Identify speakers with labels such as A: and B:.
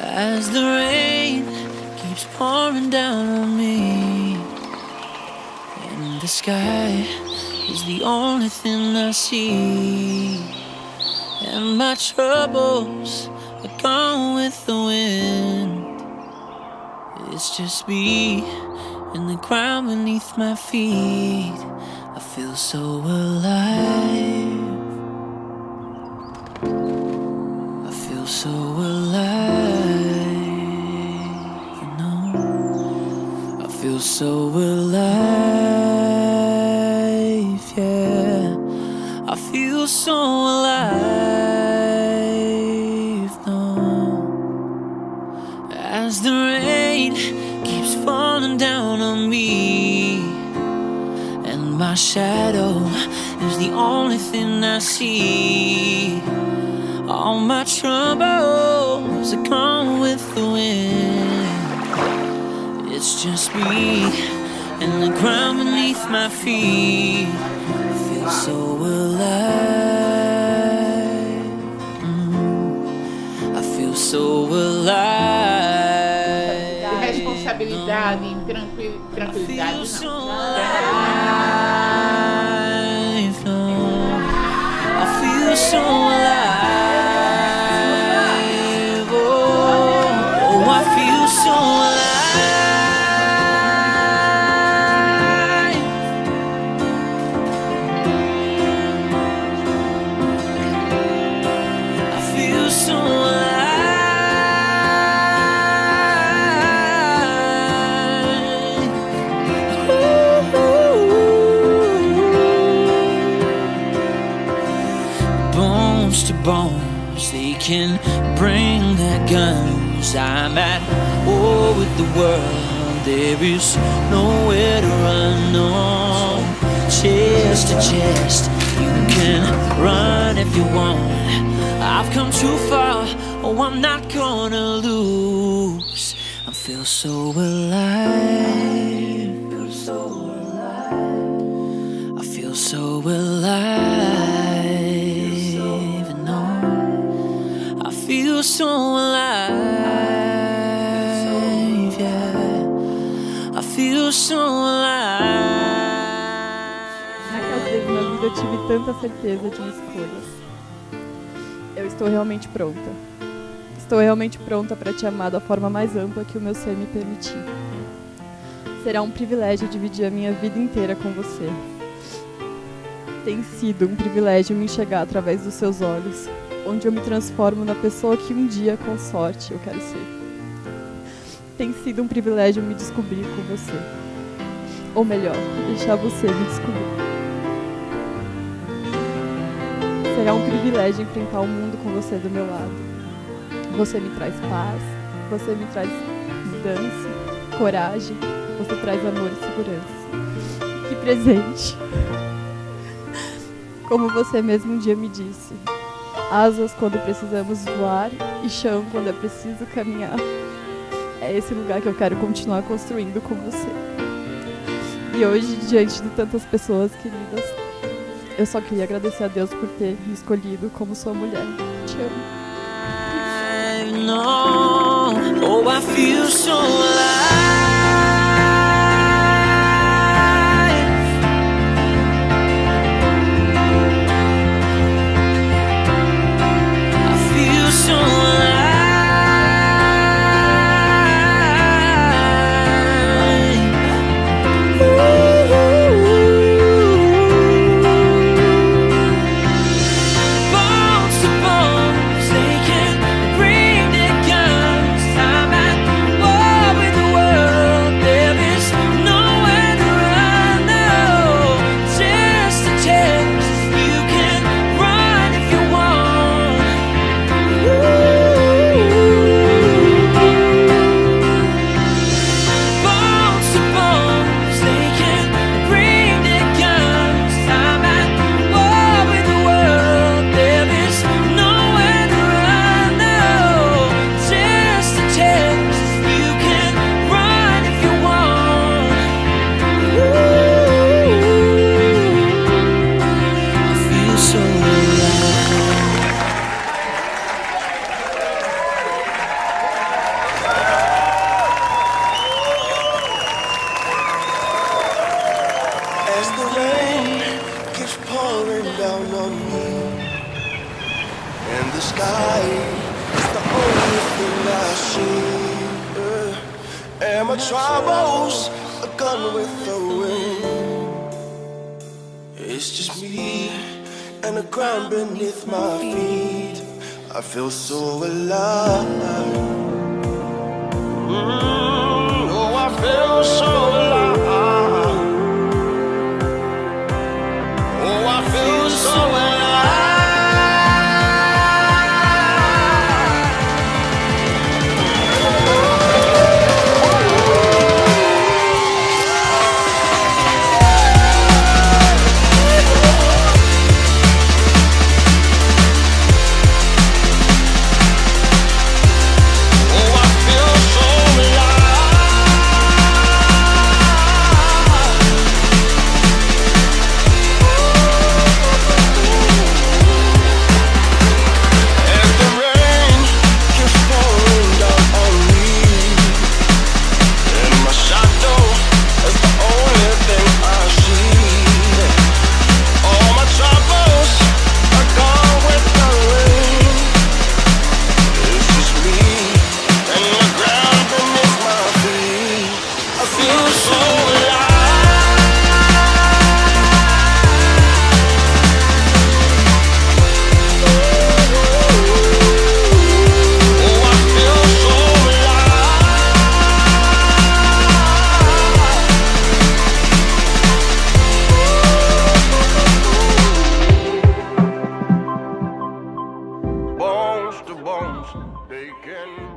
A: As the rain keeps pouring down on me, and the sky is the only thing I see, and my troubles are gone with the wind. It's just me and the ground beneath my feet. I feel so alive. I feel so alive, you know. I feel so alive, yeah. I feel so alive, no. As the rain keeps falling down on me, and my shadow is the only thing I see. All my troubles are gone with the wind. It's just me and the ground beneath my feet. I feel so alive. I feel so alive.
B: Responsabilidade, tranquilidade,
A: No. I feel so alive. Oh, I feel so alive. I feel so alive. Bones to bones, they can bring their guns. I'm at war with the world. There is nowhere to run, no. Chest to chest, you can run if you want. I've come too far, oh, I'm not gonna lose. I feel so alive. I feel so alive, no. I feel so alive, yeah. I feel so alive.
C: Naquelas vezes na vida eu tive tanta certeza de escolhas. Eu estou realmente pronta. Estou realmente pronta para te amar da forma mais ampla que o meu ser me permitir. Será um privilégio dividir a minha vida inteira com você. Tem sido um privilégio me enxergar através dos seus olhos, onde eu me transformo na pessoa que um dia, com sorte, eu quero ser. Tem sido um privilégio me descobrir com você. Ou melhor, deixar você me descobrir. Será um privilégio enfrentar o mundo com você do meu lado. Você me traz paz, você me traz mudança, coragem, você traz amor e segurança. Que presente! Como você mesmo um dia me disse, asas quando precisamos voar e chão quando é preciso caminhar. É esse lugar que eu quero continuar construindo com você. E hoje, diante de tantas pessoas queridas, eu só queria agradecer a Deus por ter me escolhido como sua mulher. Te amo.
A: Oh, I feel so alive. I feel so alive. Bones to bones, they can bring their guns. I'm at war with
D: my troubles are gone with the wind. It's just me and the ground beneath my feet. I feel so alive. Oh, I feel so alive. Oh, I feel so alive. Bones to bones, they can